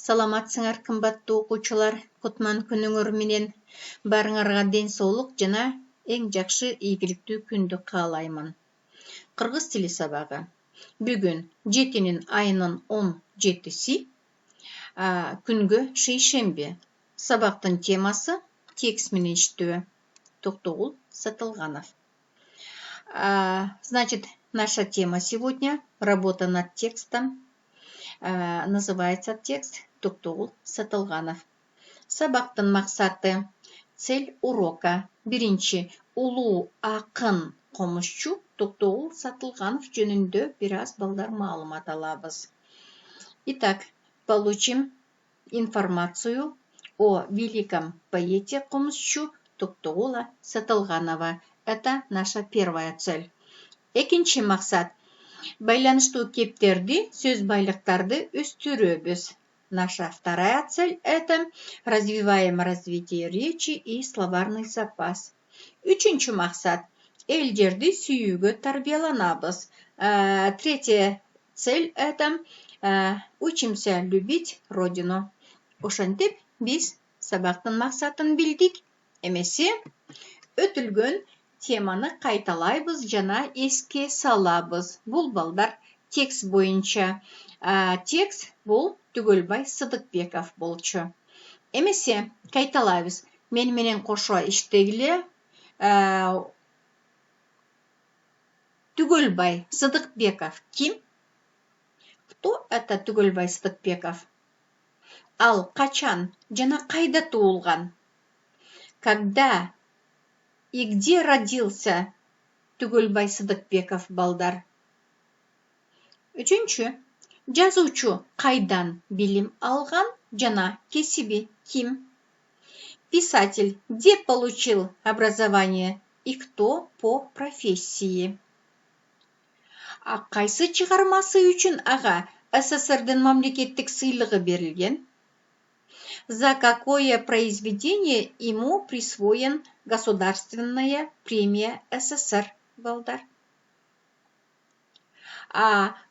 Саламатсыңар кымбаттуу окуучулар, кутман күнүңөр менен барыңарга ден соолук жана эң жакшы ийгиликтүү күндү каалаймын. Кыргыз тили сабагы. Бүгүн 7 айынын 17-си, күнгө шейшемби. Сабактын темасы текст менен иштөө. Токтогул Сатылганов. Значит, наша тема сегодня — работа над текстом. Называется текст Токтогул Сатылганов. Сабактын максаты, цель урока. Биринчи, улуу акын комузчу Токтогул Сатылганов жөнүндө бир аз балдар маалымат алабыз. Итак, получим информацию о великом поэте комузчу Токтогула Сатылганова. Это наша первая цель. Экинчи максат, байланыштуу кептерди, сөз байлыктарды өстүрөбүз. Наша вторая цель — это развиваем развитие речи и словарный запас. Үчүнчү максат, элдерди сүйүүгө тарбияланабыз. Третья цель — это учимся любить родину. Ошентип биз сабактын максатын билдик. Эмесе өтүлгөн теманы кайталайбыз жана эске салабыз. Бул балдар текст боюнча. Текст бул Түгөлбай Сыдыкбеков болчу. Эмесе кайталайбыз. Мен менен кошо иштегиле. Түгөлбай Сыдыкбеков ким? Кто это Түгөлбай Сыдыкбеков? Ал качан жана кайда туулган? Когда и где родился Түгөлбай Сыдыкбеков балдар? Үчүнчү, жазуучу кайдан билим алган жана кесиби ким? Писатель где получил образование и кто по профессии? Кайсы чыгармасы үчүн ага СССРдин мамлекеттик сыйлыгы берилген? За какое произведение ему присвоен Государственная премия СССР балдар?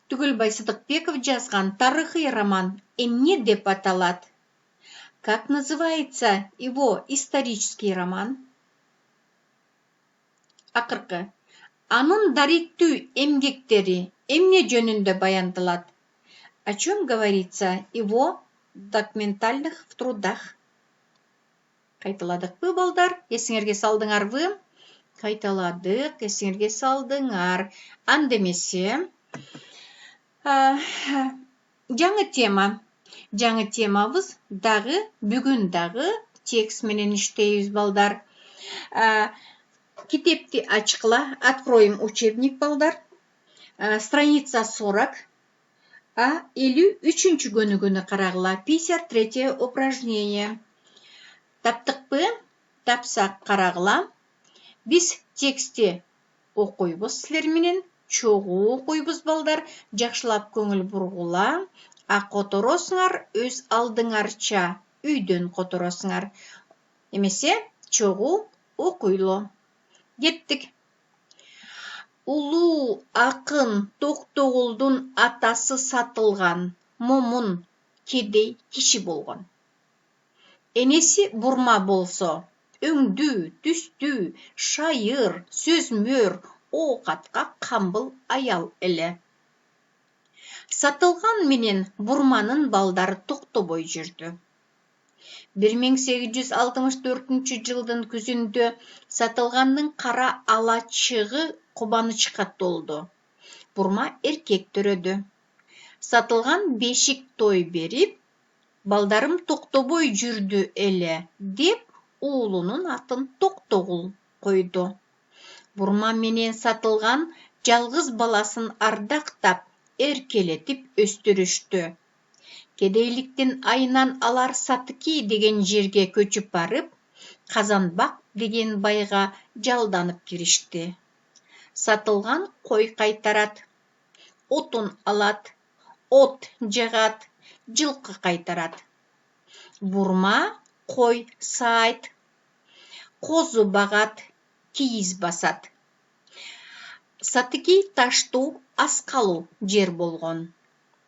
Түгөлбай Сыдыкбеков жазган тарыхый роман эмне деп аталат? Как называется его исторический роман? Акыркы, анын даректүү эмгектери эмне жөнүндө баяндалат? О чем говорится его документальных трудах? Кайталадыкпы балдар? Эсиңерге салдыңарбы? Кайталадык, эсиңерге салдыңар. Андемесе жаңы тема. Жаңы темабыз дагы бүгүн дагы текст менен иштейбиз балдар. Китепти ачкыла, откроем учебник балдар. Страница 40. 53-чү көнүгүнү карагыла. 53 упражнение. Таптыкпы? Тапсак карагыла. Биз текстти окуйбуз силер менен, чогуу окуйбуз балдар. Жакшылап көңүл бургула. Которосуңар өз алдыңарча, үйдөн которосуңар. Эмесе чогуу окуйлу. Кеттик. Улуу акын Токтогулдун атасы сатылган, момун, кедей киши болгон. Энеси бурма болсо, өңдүү, түстүү, шайыр, сөзмөр, оокатка камбыл аял эле. Сатылган менен бурманын балдары токтобой жүрдү. 1864 жылдын күзүндө Сатылгандын кара алачыгы кубанычка толду. Бурма эркек төрөдү. Сатылган бешик той берип, балдарым токтобой жүрдү эле деп уулунун атын Токтогул койду. Бурма менен Сатылган жалгыз баласын ардактап, эркелетип өстүрүштү. Кедейликтин айынан алар Сатыки деген жерге көчүп барып, Казанбак деген байга жалданып киришти. Сатылган кой кайтарат, отун алат, от жагат, жылкы кайтарат. Бурма кой саайт, козу багат, кийиз басат. Сатыки таштуу аскалуу жер болгон.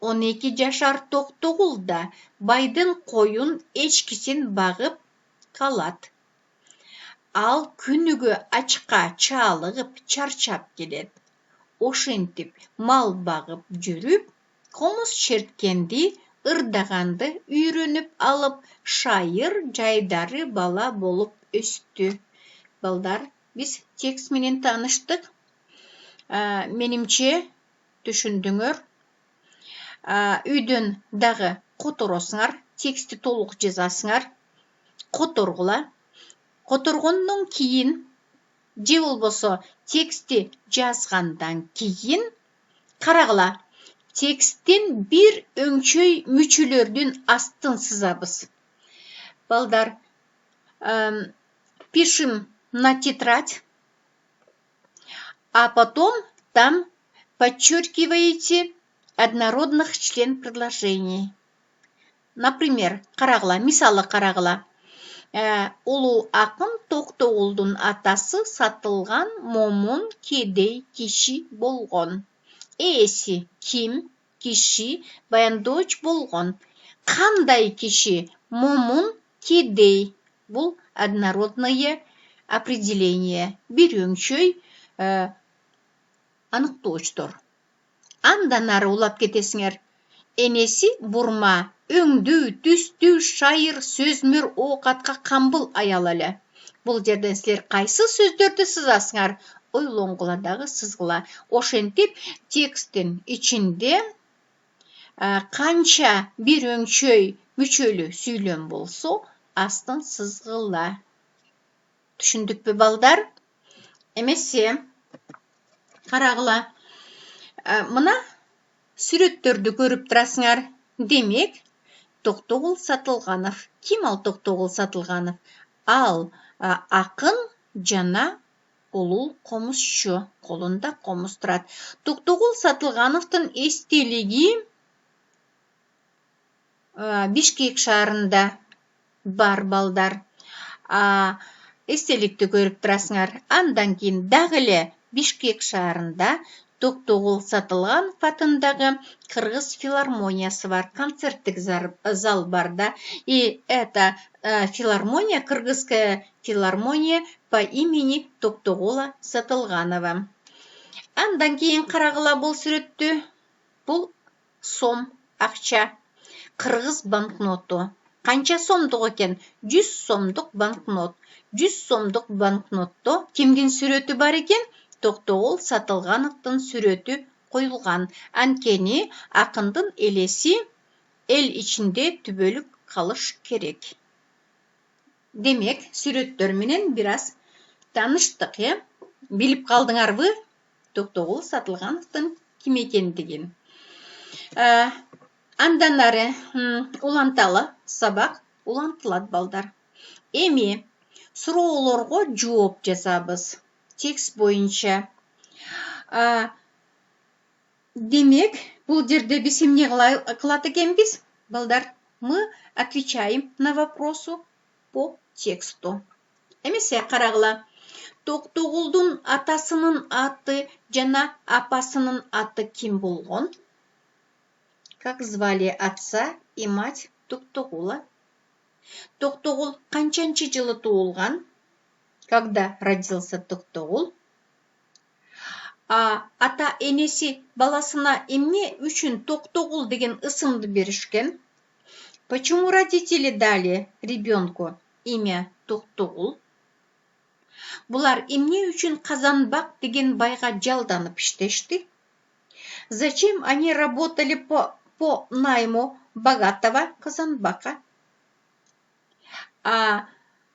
12 жашар Токтогул да байдын коюн эчкисин багып калат. Ал күнүгө ачка чаалыгып чарчап келет. Ошентип мал багып жүрүп, комуз черткенди, ырдаганды үйрөнүп алып, шайыр жайдары бала болуп өстү. Балдар, биз текст менен тааныштык. Менимче түшүндүңөр. Үйдөн дагы которосуңар, текстти толук жазасыңар. Которгула. Которгондон кийин же болбосо текстти жазгандан кийин карагыла. Тексттин бир өңчөй мүчөлөрдүн астын сызабыз. Балдар, пишем на тетрадь, а потом там подчеркиваете однородных член предложений. Например, карагыла, мисалы карагыла. Улуу акын Токтогулдун атасы сатылган момун кедей киши болгон. Ээси ким? Киши баяндооч болгон. Кандай киши? Момун кедей. Бул однородное определение. Бир өңчөй аныктоочтор. Андан ары улап кетесиңер. Энеси бурма, өңдүү, түстүү, шайыр, сөзмөр, оокатка камбыл аял эле. Бул жерден силер кайсы сөздөрдү сызасыңар? Ойлонгула дагы сызгыла. Ошентип тексттин ичинде канча бир өңчөй мүчөлүү сүйлөм болсо, астын сызгыла. Түшүндүкпү балдар? Эмесе карагыла. Мына сүрөттөрдү көрүп турасыңар. Демек, Токтогул Сатылганов. Ким ал Токтогул Сатылганов? Ал акын жана улуу комузчу. Колунда комуз турат. Токтогул Сатылгановдун эстелиги Бишкек шаарында бар балдар. Эстеликти көрүп турасыңар. Андан кийин дагы эле Бишкек шаарында Токтогул Сатылганов атындагы Кыргыз филармониясы бар, концерттик зал бар да. И эта филармония, Кыргызская филармония по имени Токтогула Сатылганова. Андан кийин карагыла бул сүрөттү. Бул сом, акча, кыргыз банкноту. Канча сомдук экен? 100 сомдук банкнот. 100 сомдук банкнотто кимдин сүрөтү бар экен? Токтогул Сатылгановдун сүрөтү коюлган. Анткени акындын элеси эл ичинде түбөлүк калыш керек. Демек, сүрөттөр менен бир аз тааныштык, Билип калдыңарбы Токтогул Сатылгановдун ким экендигин? Андан ары уланталы, сабак улантылат балдар. Эми суроолорго жооп жазабыз. Текст боюнча. Демек, бул жерде биз эмне кылат экенбиз? Балдар, мы отвечаем на вопросу по тексту. Эмесе карагыла. Токтогулдун атасынын аты жана апасынын аты ким болгон? Как звали отца и мать Токтогула? Токтогул канчанчы жылы туулган? Когда родился Токтогул? Ата энеси баласына эмне үчүн Токтогул деген ысымды беришкен? Почему родители дали ребенку имя Токтогул? Булар эмне үчүн Казанбак деген байга жалданып иштешти? Зачем они работали по найму богатого Казанбака?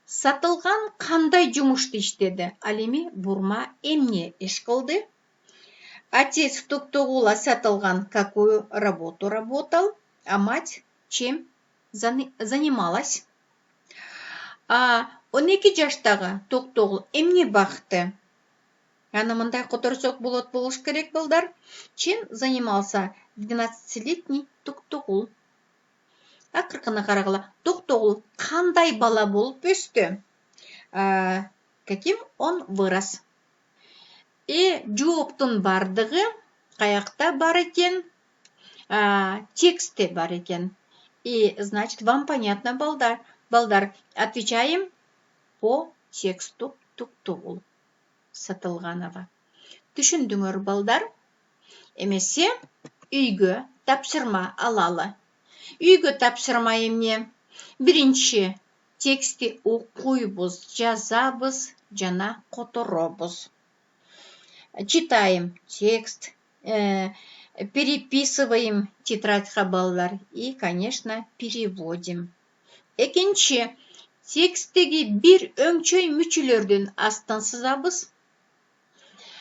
Сатылган кандай жумушты иштеди? Ал эми бурма эмне иш кылды? Отец Токтогула Сатылган какую работу работал, а мать чем занималась? 12 жаштагы Токтогул эмне бакты? Аны мындай которсок болуш керек балдар. Чем занимался 12-летний Токтогул? Акыркына карагыла. Токтогул кандай бала болуп өстү? Каким он вырос? Жооптун бардыгы каякта бар экен? тексте бар екен. И, значит, вам понятно, балдар. Балдар, отвечаем по тексту туктугул. Сатылғанова. Түшіндіңер, балдар? Емесе, үйге тапсырма алалы. Үйге тапсырма емне? Бірінші, тексті оқуйбыз, жазабыз, жана которобыз. Читаем текст, переписываем тетрадьға, балдар, и, конечно, переводим. Екінші, текстегі бір өңчөй мүчілерден астын сызабыз.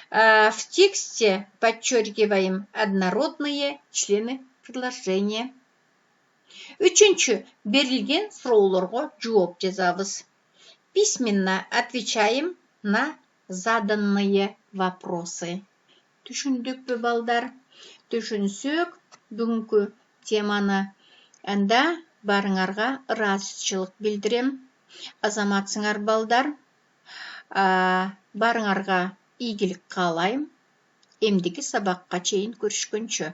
В тексте подчеркиваем однородные члены предложения. Üçüncü, берілген сұрауларға жооп жазабыз. Письменно отвечаем на заданные вопросы. Түшіндік бі, балдар? Түшінсек, бүгінгі теманы анда барыңарға разышчылық білдірем. Азаматсыңар, балдар. Барыңарға игілік қалайым. Емдегі сабаққа чейін көрішкөнші.